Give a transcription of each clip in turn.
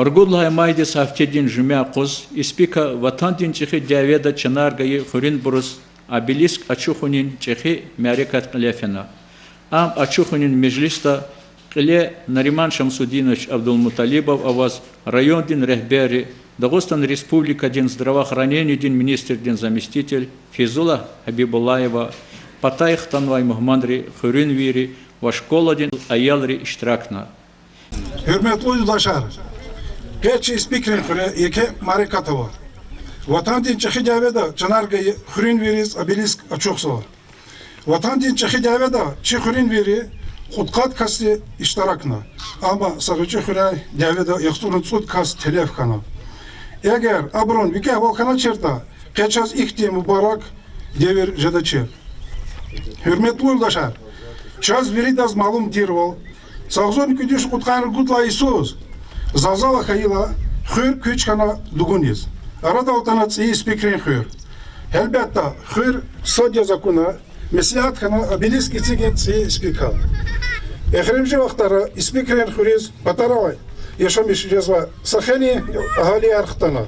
Оргудлай майдис хафтедин жумя куз, испика ватандин чихи дяведа чанаргаи хурин бурус, обелиск ачухунин чихи мярекат клефена. Ам ачухунин межлиста Қиле Нариман Шамсудинович Абдулмуталибов аваз район дин рехбери, Дагостан республика дин здравоохранения дин министр дин заместитель, Физула Хабибулаева, Патайх Танвай Мухмандри, Хурин Вири, Вашкола дин Аялри Ishtirakna. Hürmetli yurttaşlar, geçi spikrin fıre yeke marekatı var. Vatan din çıkı davada Çanargayı Hürün Viriz Abelisk açıksa var. Vatan din çıkı davada çi Hürün Viri Kutkat kasti iştirakna. Ama sakıcı hüray davada yaksurun sud kast telef kana. Eğer abron vike volkana çerta geçaz ihti mübarek devir jadaçı. Hürmetli yurttaşlar, çaz veri daz malum dirval. Сағзон күдеш құтқайыр құтла Исус. Зазала қайыла хүр күч қана дугунез. Арада отана цей спекрен хүр. Әлбәтта хүр содя закона меслият қана обелиск ецеген цей спекал. Эхремжі вақтары спекрен хүрез батаравай. Ешамеш резва сахени ағали арқтана.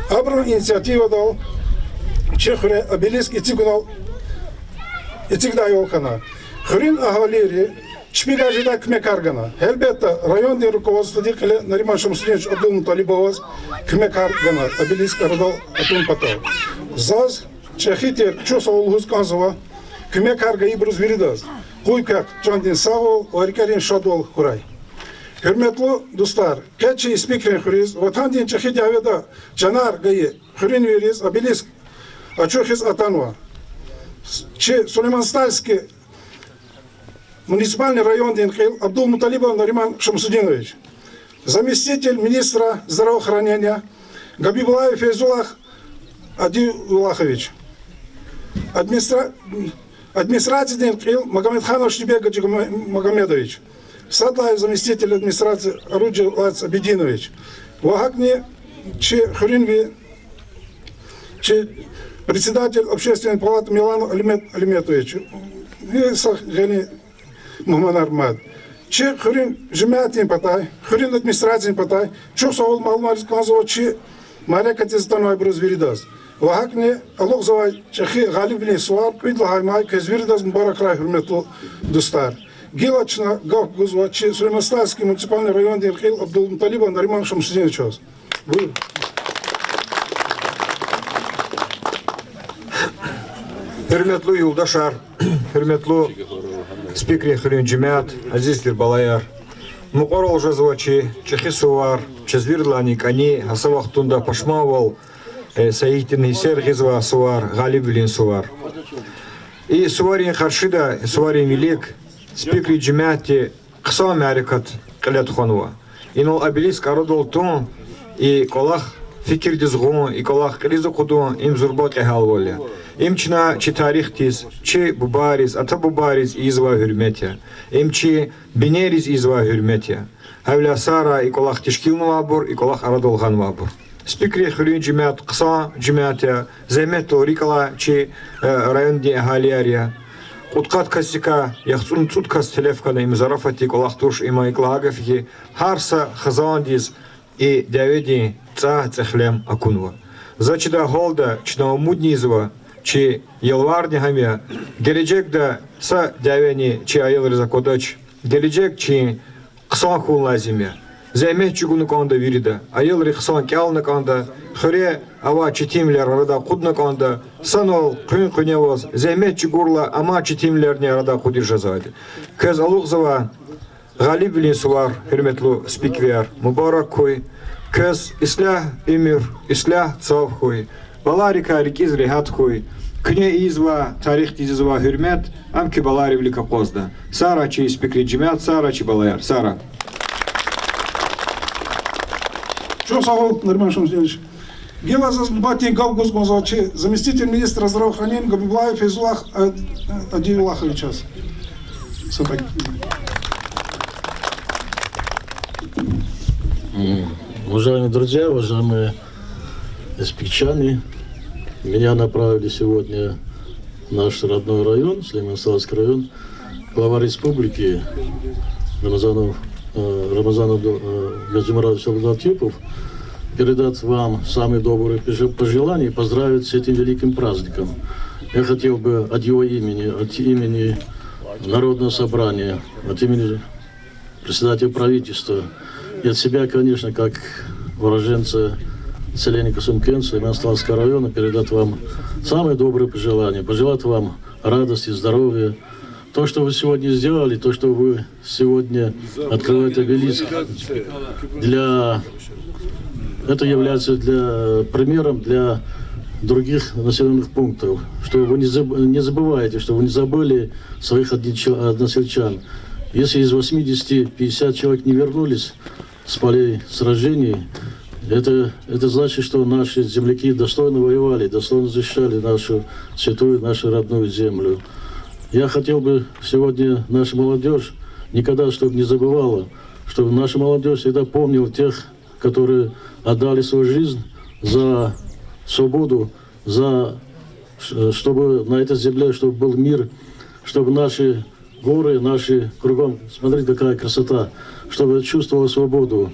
Абру инициатива дал че хүре обелиск ецегунал ецегдай олқана. Хүрин ағалері Шпигажида кме каргана. Elbette rayon din rukovodstvo dikle Нариман Шамсудинович Абдулмуталибов кме каргана. Обелиск арада атун патал. Заз чехитер чоса олгуз канзова кме карга ибрус виридаз. Куй как жандин сау, орикарин шадол хурай. Hürmetli dostlar, keçi spikren huriz, vatan din çeşidi aveda canar gayı hurin veriz, обелиск açuhiz atanva. Че Сулейман Стальский Муниципальный район Денхил Абдулмуталибов Нариман Шамсудинович, заместитель министра здравоохранения Габибулаев Фейзулах Адилулахович, администрация Денхил Магомедханов Штибек Магомедович, Садлаев заместитель администрации Руджи Лац Абединович, Вагакни Че Хуринви, Че председатель общественной палаты Милан Алиметович, и Сахгани Мухаммад Армад. Че хурин жемятин патай, хурин администрациян патай, чух савол малмарис канзова че марекатизданвай брус виридаз. Вахакне алох завай чехи галибне суар, квидлагай май кез виридаз мбарак рай хурметлу достар. Гилачна гав гузва че Сулейманстальский муниципальный район Денхил Абдулмуталибов Нариман Шамсудинович. Hürmetli yoldaşlar, hürmetli spikri Hürün Cemiyat, azizdir balayar. Muqarol жазывачи, чехи сувар, чезвирлани кани, асавахтунда пашмавал, саитин исер гизва сувар, галибилин сувар. И суварин харшида, суварин велик, спикри Cemiyati кыса мәрикат кылят ханва. Инол обелиск ародол тон, и колах fikir dizğun, и колах кризу кудун, им зурбот эхалволя. İmçina çi tarihtiz, çi bubariz, ata bubariz izva hürmetya. İmçi bineriz izva hürmetya. Havla sara ikolak tişkilnu vabur, ikolak aradolgan vabur. Spikri Hürün Cemiyat, kısa cemiyatya, zahmet torikala çi rayon di ahaliyarya. Kutkat kasika, yaxtsun tutkas telefkana imzarafati ikolak tuş ima iklagafiki, harsa khazandiz i davedi ca цехлем акунва. Зачида холда чнаумуднизва, чи yalvardı hamya gelecek de sa daveni чи ayılır zakodaç gelecek чи kısan kul lazımya zahmet çugunu kanda virida ayılır kısan kalna kanda xure ava çitimler arada kudna kanda sanol kün künevaz zahmet çugurla ama çitimlerni arada kudir jazaydı kız aluğzava galib bilin suvar hürmetli spikver mübarek koy kız islah emir islah tsav koy balarika rikiz rehat koy Kine izva, tarih dizizva hürmet, amki balari velika pozda. Sara чи спикри Cemiyat, Sara чи балаяр. Sara. Çok sağ ol, Нариман Шамсудинович. Гелазас Батин Гавгуз Гонзович, заместитель министра здравоохранения Габибулаев Фейзулах Адилулахович. Уважаемые друзья, уважаемые спикчане, меня направили сегодня в наш родной район, Сулейманстальский район, глава республики Рамазанов Рамазана Гаджимарадович Абдулатипов передать вам самые добрые пожелания и поздравить с этим великим праздником. Я хотел бы от его имени, от имени Народного собрания, от имени председателя правительства и от себя, конечно, как уроженца селения Сумкенца и Монастырского района, передать вам самые добрые пожелания, пожелать вам радости, здоровья. То, что вы сегодня сделали, то, что вы сегодня открываете обелиск, это является примером для других населенных пунктов, что вы не забываете, что вы не забыли своих односельчан. Если из 80 50 человек не вернулись с полей сражений, это значит, что наши земляки достойно воевали, достойно защищали нашу святую, нашу родную землю. Я хотел бы сегодня наша молодежь никогда, чтобы не забывала, чтобы наша молодежь всегда помнила тех, которые отдали свою жизнь за свободу, чтобы на этой земле, чтобы был мир, чтобы наши горы, наши кругом, смотрите, какая красота, чтобы чувствовала свободу.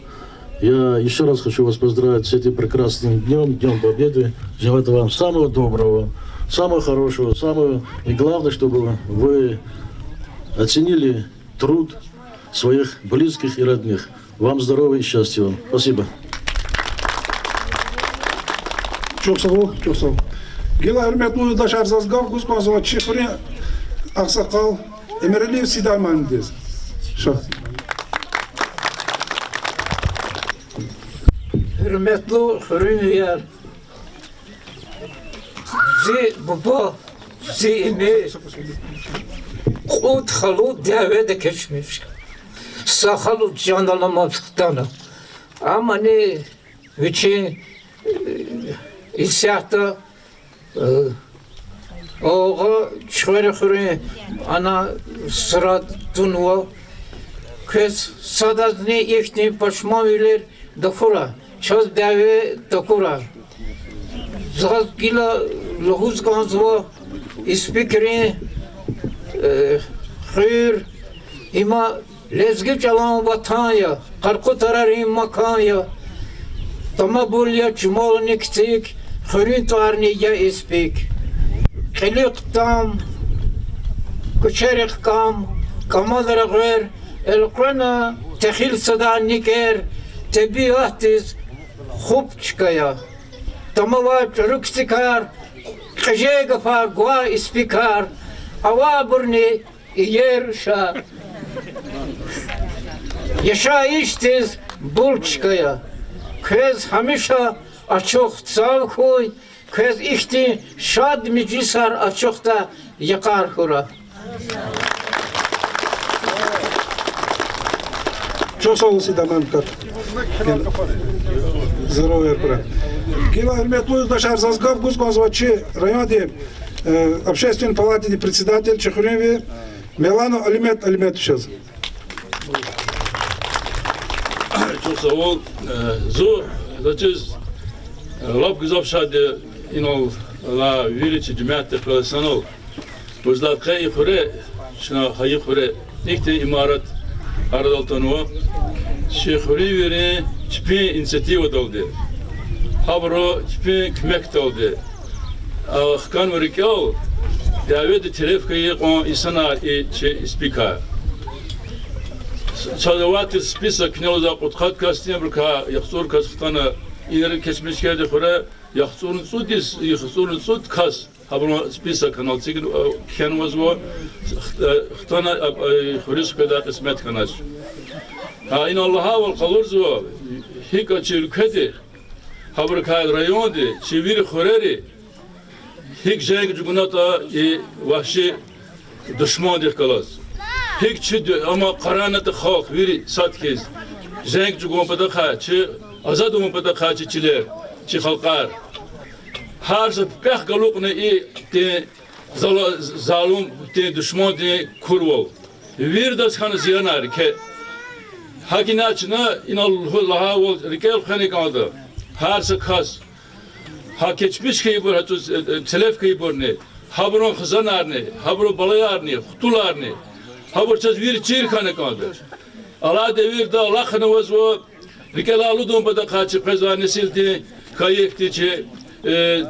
Я еще раз хочу вас поздравить с этим прекрасным днем, Днем Победы. Желаю вам самого доброго, самого хорошего, и главное, чтобы вы оценили труд своих близких и родных. Вам здоровья и счастья вам. Спасибо. Çok sağ ol, çok sağ ol. Gila hürmetli yurttaşlar, Zazgav Kuzkozova Çifri Aksakal Emirli Sidayman'dayız. Şu. Hürmetli Hürriyer, Zi baba, zi imi, Kut halu devede geçmiş. Sahalu canlanamazlıktan. Ama ne için İsyahta oğa çöre ana sıra tunva kız sadazne ihni paşmaviler dafura çöz deve takura zaz gila lohuz ganzva ispikri khir ima lezgi çalan vatanya qarqu tararim makanya tamabulya çmolniktik خورین توارنیگه اسپیک خلیق تام کچرق کام کامادر غیر القرنا تخیل صدا نیکر طبیعتیز خوب چکایا تماوا چرک سکار خجه گفا گوا اسپیکار هوا برنی یر شا یشا ایشتیز بول چکایا کز همیشه açık sağ koy, kız ihti şad meclisar açıkta yakar hura. Çok sağ olun Sidayman Kat. Здоровья пора. Гила hürmetli yurttaşlar, Zazgav Kuzkozova районе общественной палаты председатель Чехуренви Мелано Алимет сейчас. Çok sağ ol. Zor, Lap güzel şadi inol la virici cemaat personal. Buzlar kayı kure, şuna hayı kure. İkti imarat aradaltanıva. Şehri veri çipi inisiyativa daldı. Habro çipi kmek daldı. Kan verikal. Davet telef kayı on insana ispika. Çalıvat spisak knalda kutkat kastine burka yaksur kastana İleri geçmiş geldi kore yaxsurun sudis yaxsurun sud kas habro spisa kanal çekin kenvaz bu xtana xuris kadar kısmet kanas ha in Allah'a vel qalur zu hika çülkedi habro kay rayonde çevir xoreri hik jeng jugunata vahşi düşman dikalas hik çid ama qaranat xalq veri satkez jeng jugun pada kha çi azad olun pada kaçıçiler, çıhalkar. Her şey pek galuk ne te zalim te düşman te kurval. Bir das kanı ziyanar ke hakinaçına inallahu vel rikel khani kaldı. Her şey kas. Ha geçmiş ki bu hatuz telef ki bu ne? Habron khazanar ne? Habro balayar ne? Xutular ne? Habro çaz bir çir kanı kaldı. Allah devirde Allah kanavaz o rikelalı dombada kaçıp kazan nesildi kayıktı ki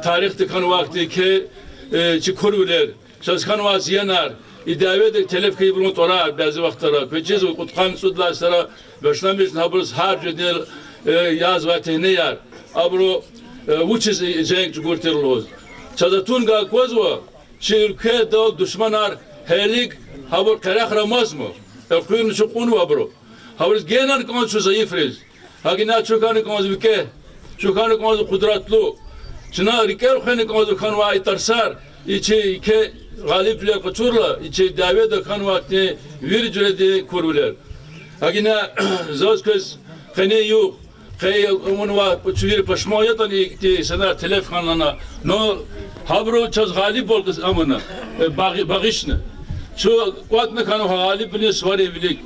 tarihte kan vakti ki kurviler şaz kan vaz yanar idave de telef kıybırmut orar bazı vaktlara köçez o kutkan sudlaşlara başlamış habrız harcı del yaz ve tehne yar abro uçiz cenk çukurtirloz çazatun ga kozvo çirke da düşmanar helik habur karak ramaz mı kuyun çukunu abro habrız genan konsu zayıfriz hagina çukanı konsu vike çukanı konsu kudratlı çına riker khani konsu kanva itarsar içi ke galip bile kaçurla içi davet de kan vakti bir cüredi kurbular hagina zaz köz khani yok kay onun va çuvir paşmayatan ikti sana telefonlarına no habro çaz galip ol kız amına bağışını şu kuatne kanı galip bile swari bilik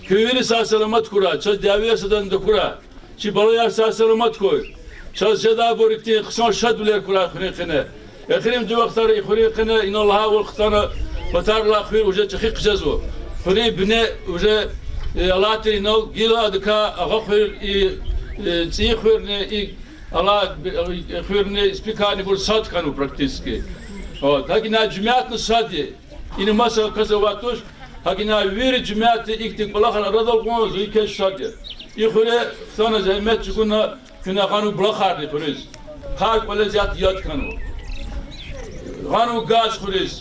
köyleri sağ selamat kura çaz davet sadan da kura çi balaya sağ selamat koy çaz seda borikti kısan şad bile kura khane اخریم جو وقت را خوری کنه این الله وقتنا فتار لا خیر وجه تخیق جزو خوری بنه وجه الله تینو گیلا دکا آخر تی خیر نه الله خیر نه اسپیکانی بر سات کنو پرکتیسکی o hakina cemaat nusadi این مسا کزواتوش hakina ویر cemaat iktik balakar radal kono zuyke şadi خوری ثنا زحمت چکونا کنه خانو بلاخر نیخوریز هر کل زیاد یاد کنو خانو گاز خوریز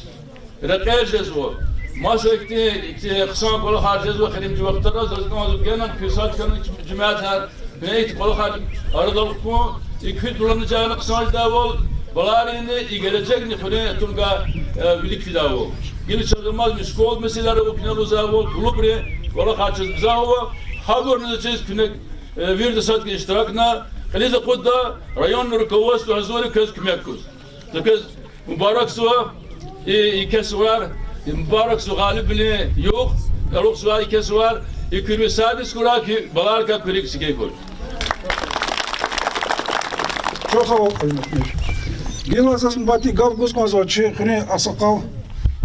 رقیل جزو ماسو اکتی قسم کل خارج جزو خریم جو وقت را زرد کنم گنن کسات کنن جماعت هر نیت کل خارج aradal کن ikfi dolanacağını قسمش داول بلارینه ایگرچک نیخونه تونگا ویلیک فیداو گیری چرماز میشکول مثیلاره و پینالو زاول گلوبری ولا خارج زاو هاگور نزچیز پینک ویرد سات کی اشتراکنا خلیز قد رایون رکوست و هزاری کس کمیکوز لکه mübarek su ikesi var mübarek su galibini yok kalok su ikesi var ikirmi sadis kura ki balar ka kurik sikey koy Çok sağ ol kıymetli. Gilvasasın bati gavguz konsoçi khune asaqav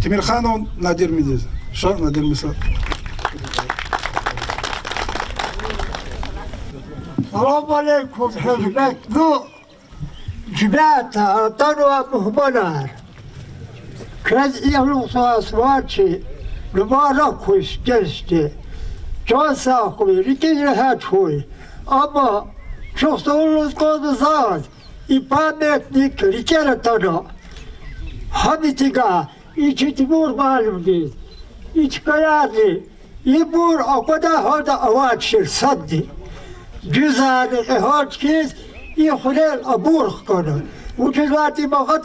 Timirxanov Nadir midiz. Şah Nadir misal. Selamun aleyküm hizmetli cibata tanıva muhbanar. Kez ihlusa svaçi mübarek kuş geçti. Can sağlığı rikin rahat huy. Ama çok sorunuz kaldı zat. İpametlik rikere tanı. Hamitiga içi timur malum değil. İç kayardı. İbur o kadar hada avaçır saddi. Güzel harçkiz يخلال أبورخ كنا وجزاتي ما قد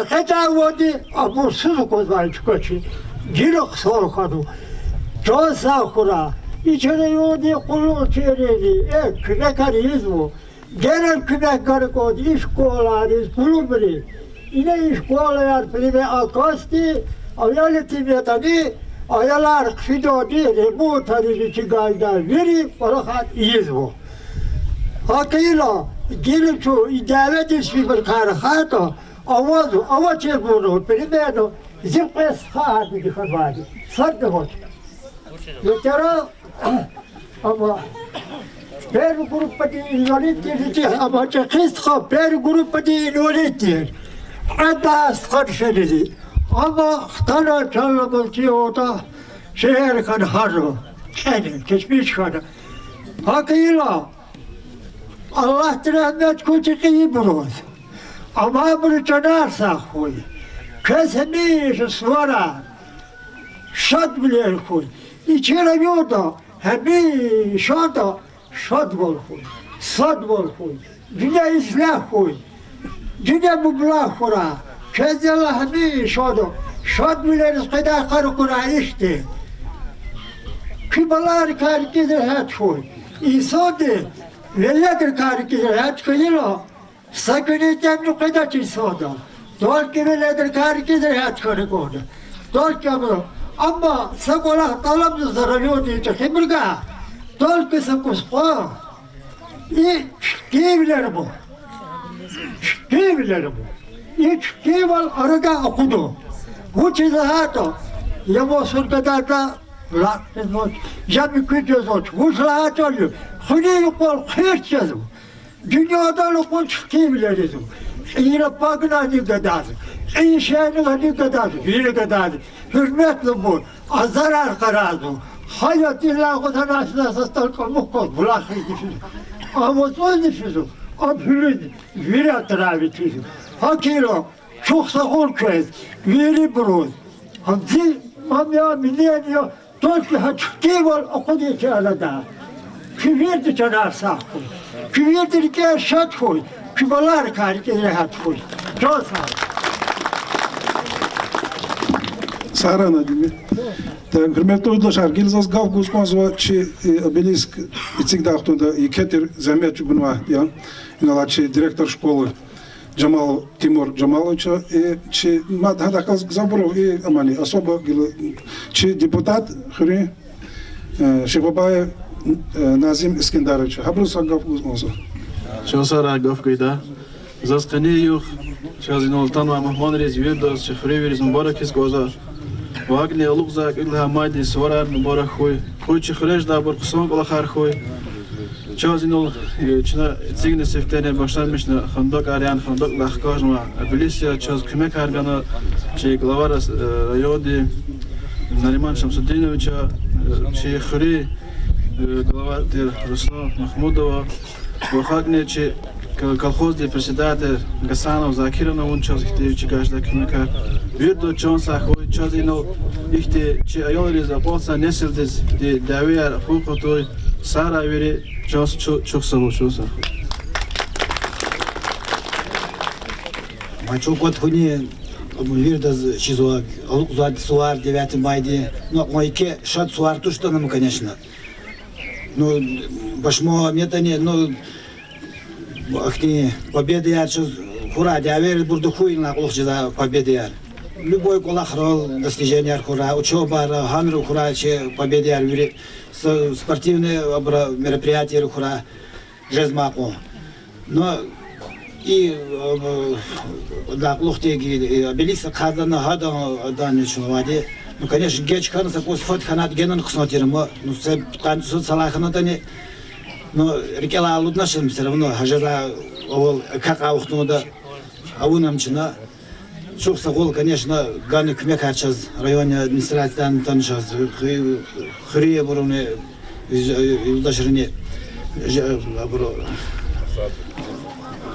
خجع ودي أبور سوق وزاي شكشي جيرخ صار كنا جوزا خورا إيشنا يودي قلوا تيريني كنا كريزمو جرن كنا كركود إيش كولاريز كلوبري إنه إيش كولار بريمة أكاستي أيالتي بيتاني أيالار خدودي ريموت هذي تيجايدا ويري فرخات يزمو هكيلا gelin şu idare edilmiş bir karahata avaçı bunu primero zipes hadi dikhavadi sardı hoş yetera ama per grupati invalidity ama çekistha per grupati invalidity adas karşıladı ama tana çalmalıcı oda şehir kan harro kendi geçmiş kadar hakıyla Allah rahmet kutuyu buruz. Ama bunu canarsa koy. Kesmiş svara. Şad bilir koy. İçeri yoda. Hemi şada. Şad bol koy. Sad bol koy. Dünya islah koy. Dünya mublah kura. Kezela hemi şada. Şad biliriz kadar karı kura işte. Kibalar karkidir hat koy. İsa'dı. Velledir karikir hat kıyıla, sakınitem nukada çisoda. Dol ki velledir karikir hat karikoda. Dol ki abro, ama sakola talamdı zaralıyor diye çekimurga. Dol ki sakuspa. Şkievler bu. Şkievler bu. Şkieval araga okudu. Bu çizahato. Yamo surkadarda Laknot, Jami Kütözot, Vuşlahat oluyor. Hüneyi kol kıyırt yazım. Dünyada lokun çıkıyımlar yazım. Yine bakın hadi kadar. İyi şeyini hadi kadar. Yine kadar. Hürmetli bu. Zarar karardı. Hayat illa kutan aslında sastal kalmak kol. Bırakın düşünün. Ama son düşünün. Abhülün. Viri atravi çizim. Hakiro. Çok sakol köz. Viri buruz. Hamzi. Mamya milyeniyor. Только хачкивал, окудите алада. Küverdi canar sakın. Küverdi ki şat koy. Kübalar karike rahat koy. Çok sağ ol. Sarana değil mi? Hürmetli dostlar, geleceğiz gavguz konuşma çi obelisk içinde aktında iketir zamet bunva ya. İnalaçı direktör şkolu Джамал Тимур Джамаловича чи мадхадакал заборов и амани особо чи депутат хри Шибабаев Назим Искендарович Хабрус Агавгуз Моза Чосара Агавгайда Засканеюх Чазинолтан ва Махман Резвирдас Чехревирис Мубаракис Гоза Вагне Лукзак Илха Майди Сварар Мубарак Хуй Хуй Чехреш Дабур Кусон Калахар Хуй Чазинол чина цигне сефтене башланmıştı Xandok Aryan Xandok Lahkajma Abilisya Чаз Kümek Harganı Çey Glavaras Rayodi Nariman Şamsuddinovića Çey Xuri Glavatir Ruslan Mahmudova Вахагне Çey колхозный председатель Гасанов Закиров он час ихте каждый Kümeker Virdo Çonsa Хуй Чазинол ихте Çey ayolları zaposa nesildiz Daviyer Hukutoy Sara veri çok sağ ol, çok sağ ol. Мачо кот хуни вирдаз чизуак, алукзад суар 9 майде. Ну, мойке шат суар туштанам, конечно. Ну, башмо метане, ну, ахти победы яр чиз хура, дявер бурду хуй на улух чиза победы яр. Любой колахрол достижения хура, учеба, хамру хура, че победы яр вери. Спортивные мероприятия хура жезмаку. Но и для лухтеги обелиса хадана хадана чувствовали. Ну, конечно, гечкан сапос фот ханат генан кснотирмо. Ну, все танцу салахана тани. Но рекела луднашим все равно хажара овол как аухтуда аунамчина. Çok sağ ol, конечно, Gani Kümek Harçaz rayonu administrasyon tanışaz. Hürriye burunu yoldaşlarını aburu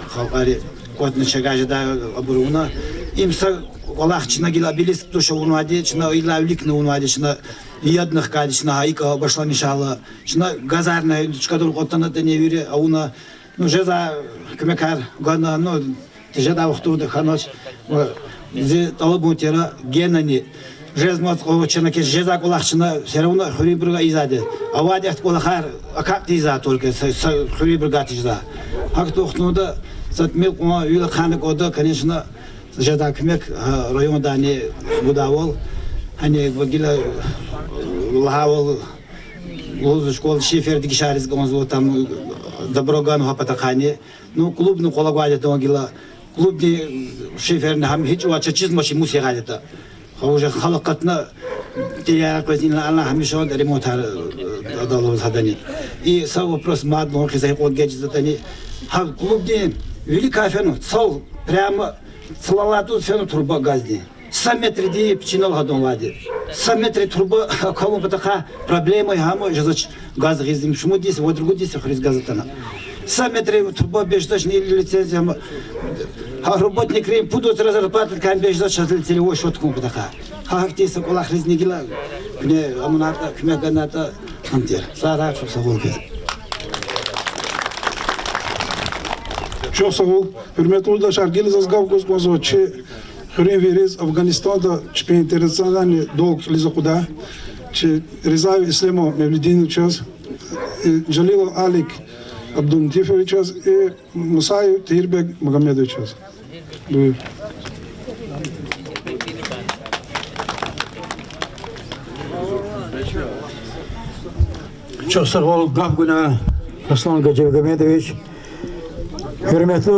halkari kodunu çekajda aburuna imsa Allah çına gilabilisk tuşa unvadi çına ilavlikne unvadi çına yadных кади çına hayka başlamışalı çına gazarna çıkadır kotana da neviri avuna ну жеза Kümek Gana ну тежада вахтуда ханоч зе талабутера генани жезмат колочена ке жеза колахчина все равно хурибрга изаде авадят колахар а как ты за только хурибрга тижда хак тохнуда сатмел кома юла ханы кода конечно жеза Kümek районда не будавол они вагила лахавол лозу школ шефердики шарис гонзо там доброган хапатахани ну клубну колагвадя вагила клубный шеферин хам hiç uaça çizmaşı musigaydı. Hoca halkatna diğer kızınla Allah hamisha remont adalımız hadani. И сам вопрос мад мог из его гаджетани. Ha клубный великая фену цал прямо целалату фену турба газди. 100 метров ди пчинал гадон вади. 100 метров турба кому потаха проблемы хамо жазач газ гизим шуму дис вот другу дис хриз газатана. 100 метров турба беждашни лицензия работник рем пудут зарплаты кан беждач телевой шотку потаха. Хактиса колах резнигила не амуната кмеганата амтер. Сара çok sağ ol. Çok sağ ol. Hürmetli yoldaşlar, geleceğiz gavguz konuşma çi Хрен верез Афганистан'da çi интересанани долг лиза куда çi Ризаев Ислемо Мевлидинович Жалилов Алик Абдумтифович и Мусаев Тирбек Магомедович. Buyur. Çok sağ ol Gavguna Ruslan Gacıvgamedovich. Hürmetli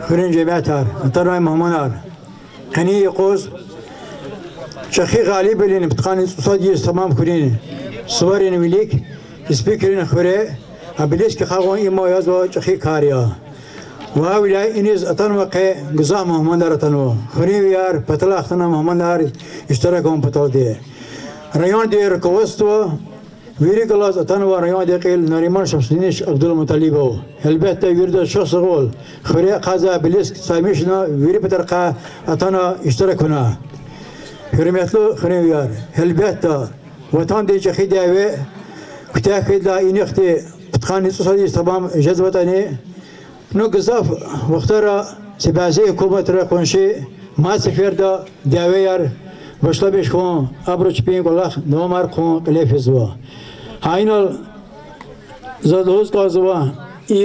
Hürren Cemiyetar, Taray Mahmanar. Hani koz Çakhi galip elini, tıkanı susadiyyiz tamam Hürren'i. Suvarin Vilik, Speakerin Hure, Abiliski Hagon Imoyaz ve Çakhi Kariya. Vavila iniz atan vaqe Gıza Muhammedar atanu. Huri viyar patala ahtana Muhammedar iştirak on patal diye. Rayon diye rekawastu Viri Galas atan ve rayon diye qil Nariman Şamsudiniş Abdülmutalibo. Elbette virde şahsı gol. Huri qaza Abilisk saymışna viri patarqa atana iştirak ona. Hürmetli Huri viyar. Elbette vatan diye Çakhi diye كتاكد لا ينختي بتخاني تصدي طبعا جذبتني نو قصاف واختار سبازي كومتر كونشي ما سفر دا داوير وشلا بيشكون ابروش بين كلاخ نومار كون كليفزوا هاينال زادوز قازوا اي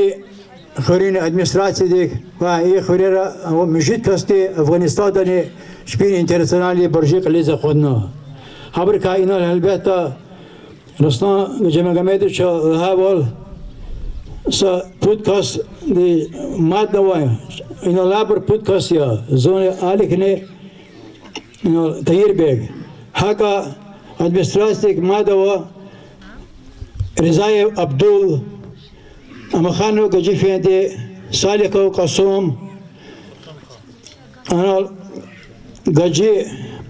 خورين ادمنستراتسي ديك وا اي خوريرا مجيد كاستي افغانستان دني شبين انترناسيونالي برجيق ليزا خدنا خبر كاينال البته Ruslan Cemegamedi ço havol sa podcast di madda var. İno labur podcast ya zone alikne ino tayirbeg. Haka administrasyik madda var. Rizay Abdul Amakhano Gajifendi Saliko Kasum ana Gaji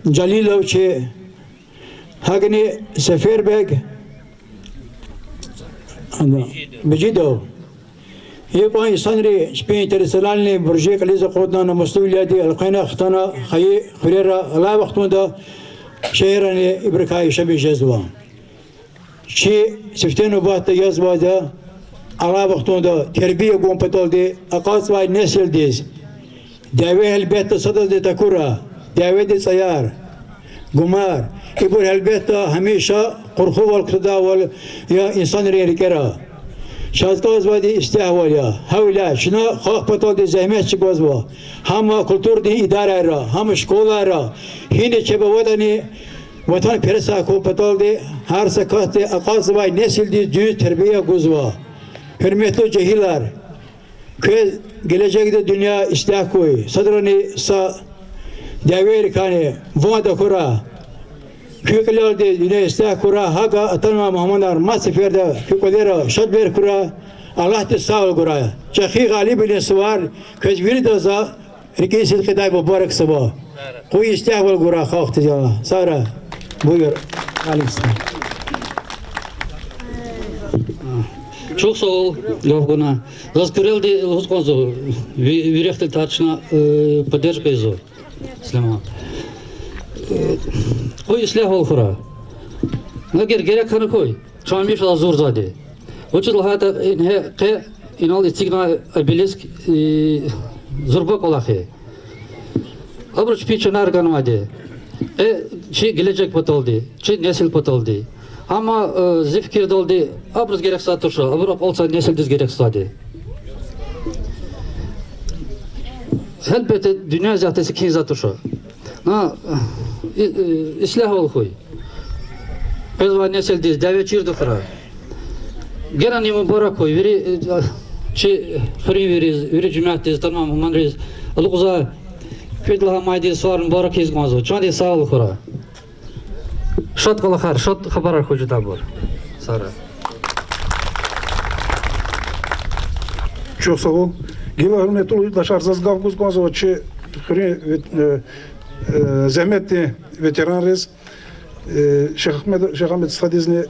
Jalilovçi Hagni Seferbeg بجدو يبقى يصنري شبين ترسلاني برجيك اللي زقودنا مسؤولياتي القينا اختنا خي خريرة لا وقتنا دا شهرني إبركاي شبي جزوا شيء سفتين وبات يزوا دا على وقتنا دا تربية قوم بطول دي أقاس واي نسل ديز دعوة البيت صدر دي تكورا دعوة دي سيار قمار يبور البيت هميشة قرخو والقردا يا إنسان ريكرا شازقاز وادي استهوال يا هولا شنا خاق بطول دي زحمت شكواز وا هم كولتور دي إدارة را هم شكولا را هيني چبا وداني وطن پرسا کو بطول دي هر سكات دي أقاز واي نسل دي düz terbiye guzwa hürmetli cehiler köz gelecekte dünya istihak koy sadrani sa devir kane vada kura Kükler de dünya istihak kura haka atanma Muhammedar masiferde küklera şadber kura Allah te sağ kura çakhi galib ile suvar köz bir doza rikisil kıday mübarek sabah koy istihak kura khaq tijala sara buyur aleyküm Çok sağ ol Lövguna. Раскрылды лоскозу вирехты тачна поддержка изо. Слема. Koy islah ol khura. Nager gerek kanı koy. Çamış ala zor zade. Uçul hata ne qe inal istigna Abilisk zorba kolahi. Abruç piçanar kanmadı. Çi gelecek patoldu. Çi nesil patoldu. Ama zifkir doldu. Abruz gerek satuşa. Abrup olsa nesil düz gerek sadı. Elbette dünya zatesi kin zatuşa. Na islah ol koy. Pezvan nesil düz davet çirdi khura. Gerani mübarek koy. Veri çi khuri veri cemaat düz tamam manriz. Alıqza Fedlaha maydi suar mübarek hizmazo. Çandi sağ ol khura. Şat kala khar, şat xabarar xo'ja dabor. Sara. Çok sağ ol. Gila hürmetli uydaşlar zazgav kuzgonzo çi zahmetli veteran reis Şeyh Ahmet Stadizni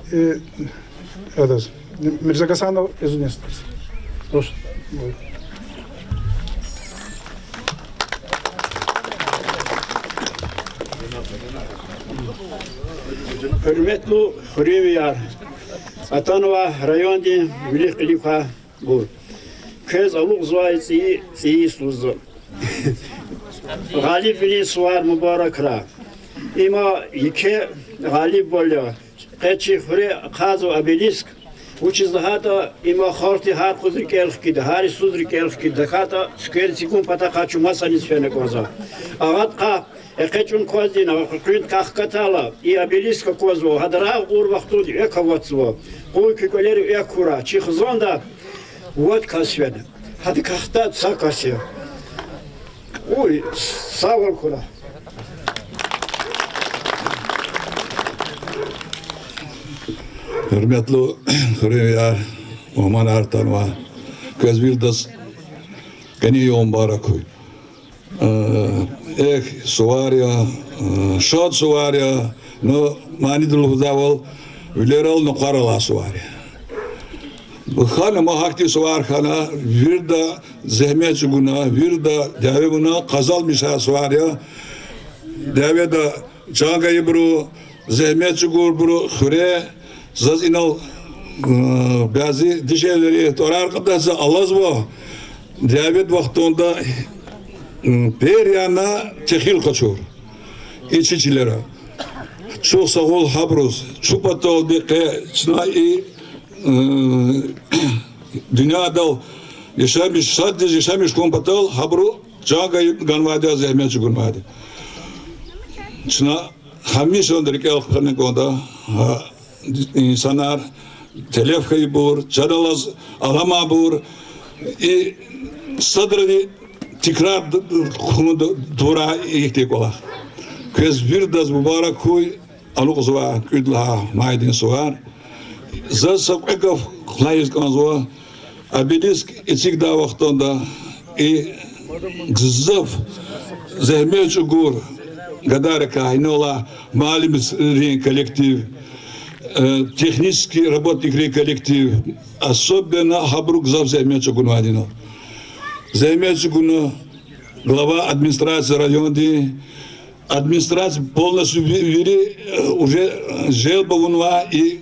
Mirza Gasanov izunestiniz. Hoş. Hürmetli Hürriyar, Atanova rayonda Milik Lifa bu. Köz aluk zvaitsi tsiyi suzu. Galip veli suar mübarek ra. İma iki galip bolya. Qeçi Hürri qazo Abilisk. Uçiz hata ima xarti har kuzri kelf kid, har suzri kelf kid. Hata sker sikun pata qaçu masalis fene koza. Agat qa Eqechun kozina, qint kahkatala, I Abiliska kozo, hadra ur vaqtud ekavatsvo. Qoy kükeleri ekura, çixzonda vot kasved. Hadi kahta sakasya. Uy, sağ ol kura. Hürmetli Hürriyar, Muhammed Artanva, Közbildas, Gani Yom Barakoy. Suvarya, Şad Suvarya, no manidul Hudaval, Vileral no Karala Suvarya. Khana mahakti suvar khana, virda zehmet guna, virda dave guna, kazal misal suvarya, dave da çangayı buru, zehmet gur buru, xure, zaz inal bazı dişeleri torar kadar Allah'ız bu. Davet vaktinde periyana tehil kaçıyor. İçicilere. Çok sağ ol habruz. Çupatol dike çınayı dünyada yaşamış, sadece yaşamış kompatol habru çağayı ganvade zehmetçi ganvade. Çına hamiş onları ki alkanın konuda insanlar telef kaybur, çadalaz alama bur, sadrı tekrar konuda dura ihtiyaç ola. Köz bir daz mübarek koy, alık zuva, küdla maydin suvar. Zasab ekaf klayız kanzua, abelisk içik da vaktonda gzaf zehmet çugur гадарка инола малим коллектив, технический работник коллектив, особенно Хабрук займется гунвадино. Займется гуно глава администрации района, администрация полностью уже желба гунва и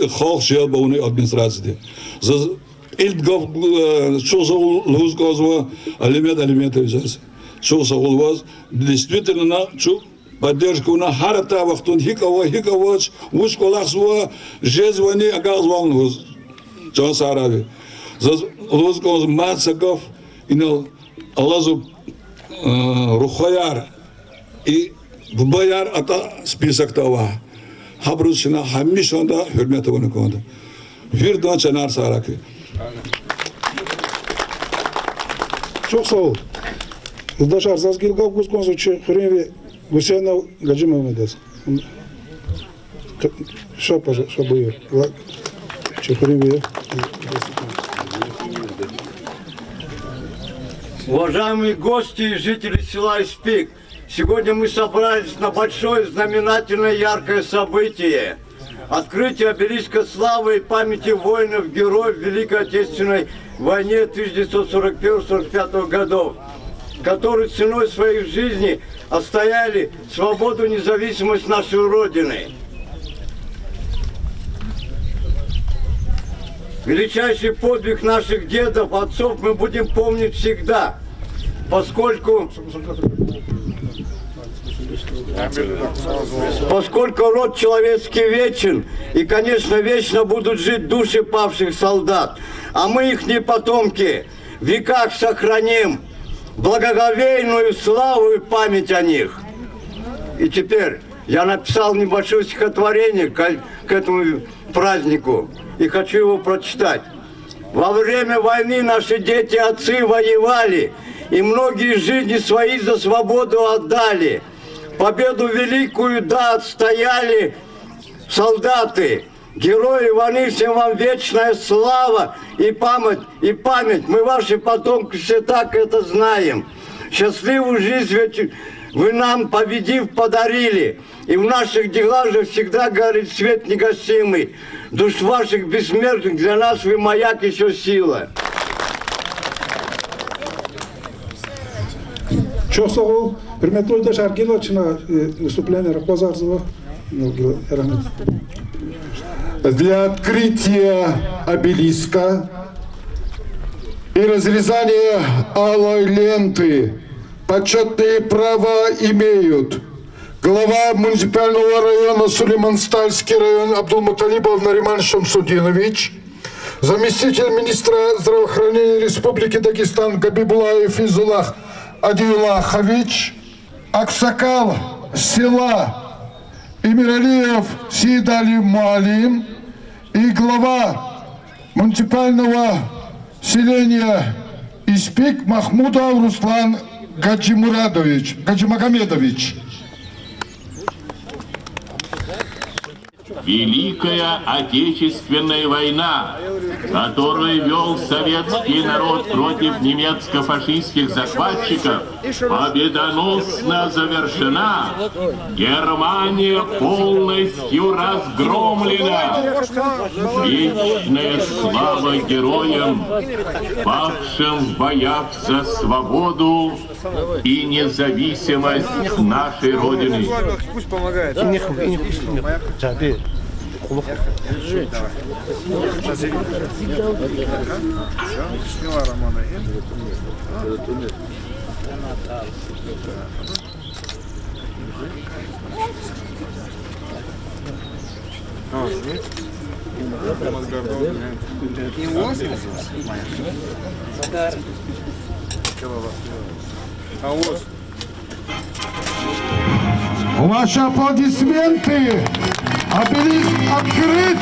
хол желба гуны администрации. Илдгов чулса лузгозва алимент взялся. Чулса улваз действительно на чу поддержку на харата вахтун хиковач уж колахсва жезвани агалзван луз Джон Сарави. Луз гоз мацаков инал Аллазу рухаяр и бубаяр ата список тава. Хабрусина хамишанда hürmetini kondu. Virdan Çanar Saraki. Çok sağ ol. Yıldaşar Zazgil Gavguz Konsuçu Hürriye Gusyanov Gacı Mehmedes. Şa buyur. Hürriye. Уважаемые гости и жители села Испик, сегодня мы собрались на большое знаменательное яркое событие. Открытие обелиска славы и памяти воинов-героев Великой Отечественной войне 1941-1945 годов, которые ценой своей жизни отстояли свободу и независимость нашей Родины. Величайший подвиг наших дедов, отцов мы будем помнить всегда, поскольку род человеческий вечен, и, конечно, вечно будут жить души павших солдат, а мы, ихние потомки, в веках сохраним благоговейную славу и память о них. И теперь я написал небольшое стихотворение к этому празднику и хочу его прочитать. Во время войны наши дети, отцы воевали, и многие жизни свои за свободу отдали. Победу великую, да, отстояли солдаты. Герои войны, всем вам вечная слава и память. Мы, ваши потомки, все так это знаем. Счастливую жизнь ведь вы нам, победив, подарили. И в наших делах же всегда горит свет негасимый. Душ ваших бессмертных, для нас вы маяк, еще сила. Çok sağ ol. Hürmetli Yıldaşar Giloç'una выступление Рахбазарзова. Для открытия обелиска и разрезания алой ленты почетные права имеют глава муниципального района Сулейман-Стальский район Абдулмуталибов Нариман Шамсудинович, заместитель министра здравоохранения Республики Дагестан Габибулаев Изулах Адилахович, аксакал села Имиралиев Сидали Муалим и глава муниципального селения Испик Махмудов Руслан Гаджимагомедович. Великая Отечественная война, которую вел советский народ против немецко-фашистских захватчиков, победоносно завершена. Германия полностью разгромлена. Вечная слава героям, павшим в боях за свободу и независимость нашей Родины. Пусть помогает. Сняла Романа. Ваши аплодисменты! Обелиск открыт!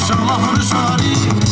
İnşallah rüşari